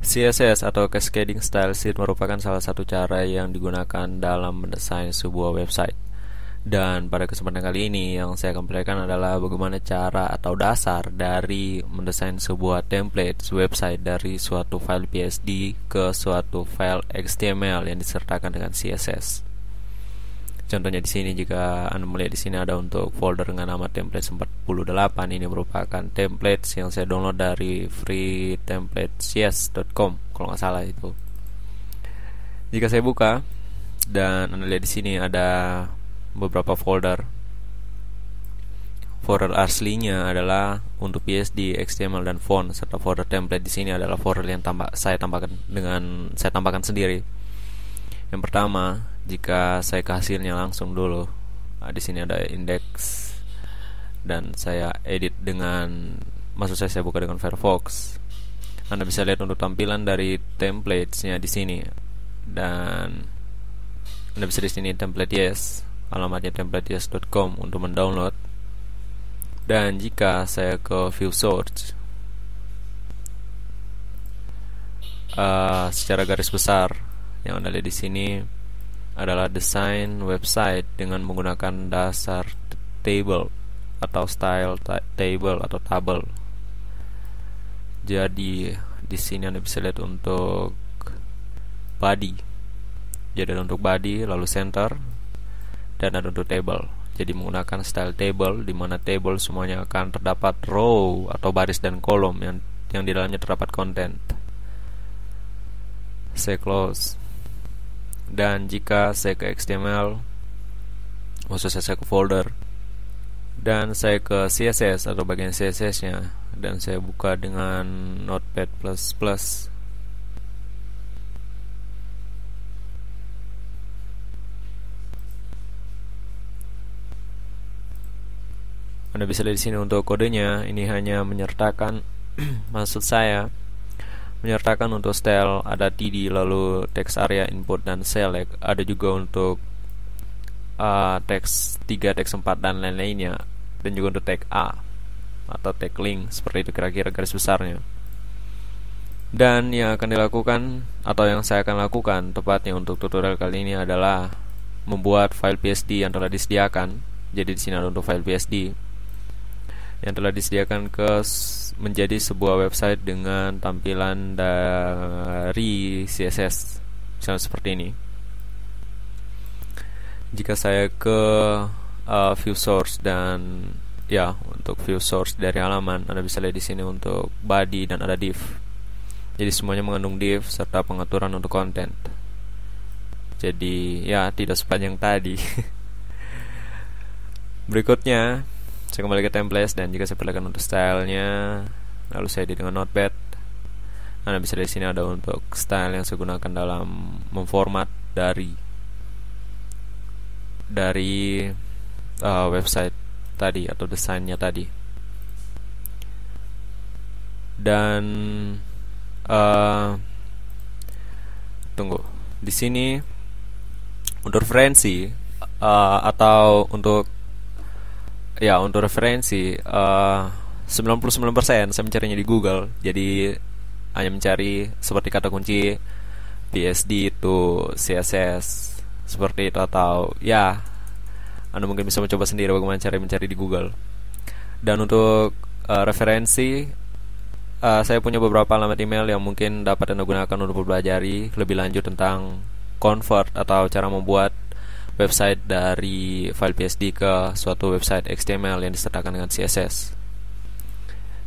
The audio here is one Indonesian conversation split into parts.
CSS atau Cascading Style Sheet merupakan salah satu cara yang digunakan dalam mendesain sebuah website. Dan pada kesempatan kali ini yang saya akan perlihatkan adalah bagaimana cara atau dasar dari mendesain sebuah template website dari suatu file PSD ke suatu file HTML yang disertakan dengan CSS. Contohnya di sini, jika Anda melihat di sini ada untuk folder dengan nama templates 48. Ini merupakan templates yang saya download dari freetemplatesys.com kalau nggak salah itu. Jika saya buka dan Anda lihat di sini ada beberapa folder. Folder aslinya adalah untuk PSD, HTML dan font, serta folder template di sini adalah folder yang saya tambahkan sendiri. Yang pertama, jika saya ke hasilnya langsung dulu, di sini ada index dan saya edit saya buka dengan Firefox. Anda bisa lihat untuk tampilan dari templatesnya di sini, dan Anda bisa di sini template yes, alamatnya templateyes.com untuk mendownload. Dan jika saya ke view source, secara garis besar yang Anda lihat di sini adalah desain website dengan menggunakan dasar table atau style table atau tabel. Jadi di sini Anda bisa lihat untuk body. Jadi ada untuk body, lalu center, dan ada untuk table. Jadi menggunakan style table, di mana table semuanya akan terdapat row atau baris dan kolom yang di dalamnya terdapat konten. Saya close. Dan jika saya ke HTML, maksudnya saya ke folder, dan saya ke CSS atau bagian CSS-nya, dan saya buka dengan Notepad++, Anda bisa lihat di sini untuk kodenya. Ini hanya menyertakan maksud saya menyertakan untuk style ada TD, lalu text area input dan select. Ada juga untuk teks 3, teks 4 dan lain-lainnya, dan juga untuk tag A atau tag link. Seperti itu kira-kira garis besarnya. Dan yang akan dilakukan atau yang saya akan lakukan tepatnya untuk tutorial kali ini adalah membuat file PSD yang telah disediakan. Jadi di sini ada untuk file PSD yang telah disediakan menjadi sebuah website dengan tampilan dari CSS, misalnya seperti ini. Jika saya ke view source, dan untuk view source dari halaman, Anda bisa lihat di sini untuk body dan ada div. Jadi semuanya mengandung div serta pengaturan untuk konten. Jadi tidak sepanjang tadi. Berikutnya saya kembali ke template, dan jika saya perlihatkan untuk stylenya, lalu saya edit dengan Notepad. Anda bisa lihat di sini ada untuk style yang saya gunakan dalam memformat dari website tadi atau desainnya tadi. Dan tunggu di sini untuk referensi atau untuk referensi 99% saya mencarinya di Google. Jadi hanya mencari seperti kata kunci PSD itu CSS seperti itu, atau Anda mungkin bisa mencoba sendiri bagaimana cara mencari di Google. Dan untuk referensi, saya punya beberapa alamat email yang mungkin dapat Anda gunakan untuk mempelajari lebih lanjut tentang convert atau cara membuat website dari file PSD ke suatu website HTML yang disertakan dengan CSS.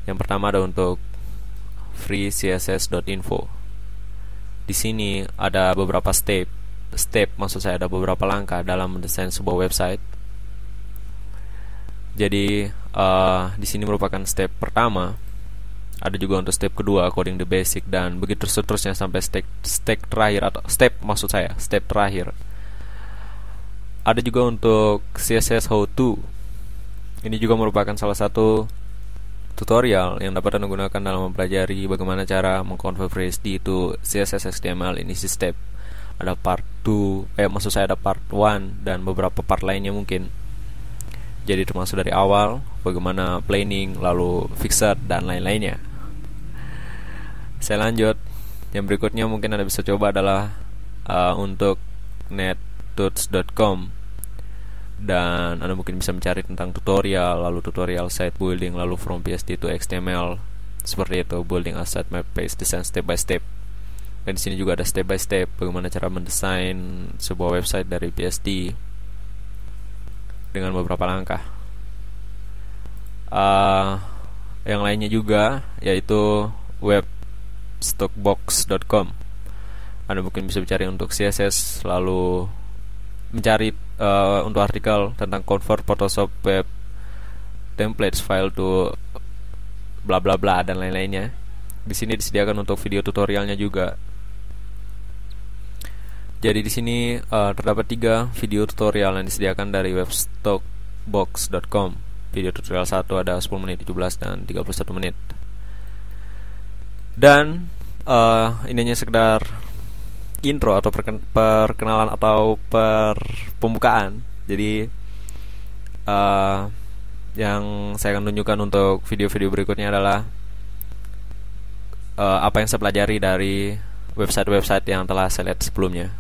Yang pertama ada untuk freecss.info. Di sini ada beberapa maksud saya ada beberapa langkah dalam mendesain sebuah website. Jadi di sini merupakan step pertama. Ada juga untuk step kedua, coding the basic, dan begitu seterusnya sampai step terakhir. Ada juga untuk CSS How To. Ini juga merupakan salah satu tutorial yang dapat Anda gunakan dalam mempelajari bagaimana cara mengkonvert PSD itu CSS HTML. Ini step. Ada part 2, ada part 1 dan beberapa part lainnya mungkin. Jadi termasuk dari awal, bagaimana planning, lalu fixed dan lain-lainnya. Saya lanjut. Yang berikutnya mungkin Anda bisa coba adalah untuk nettools.com, dan Anda mungkin bisa mencari tentang tutorial, lalu tutorial site building, lalu from PSD to XML, seperti itu, building a sitemap page design step by step. Dan di sini juga ada step by step bagaimana cara mendesain sebuah website dari PSD dengan beberapa langkah. Yang lainnya juga yaitu webstockbox.com. Anda mungkin bisa mencari untuk CSS, lalu mencari untuk artikel tentang convert Photoshop web templates file to bla bla bla dan lain-lainnya. Di sini disediakan untuk video tutorialnya juga. Jadi di sini terdapat 3 video tutorial yang disediakan dari webstockbox.com. Video tutorial 1 ada 10 menit, 17 dan 31 menit. Dan ini hanya sekedar intro atau perkenalan atau pembukaan. Jadi yang saya akan tunjukkan untuk video-video berikutnya adalah apa yang saya pelajari dari website-website yang telah saya lihat sebelumnya.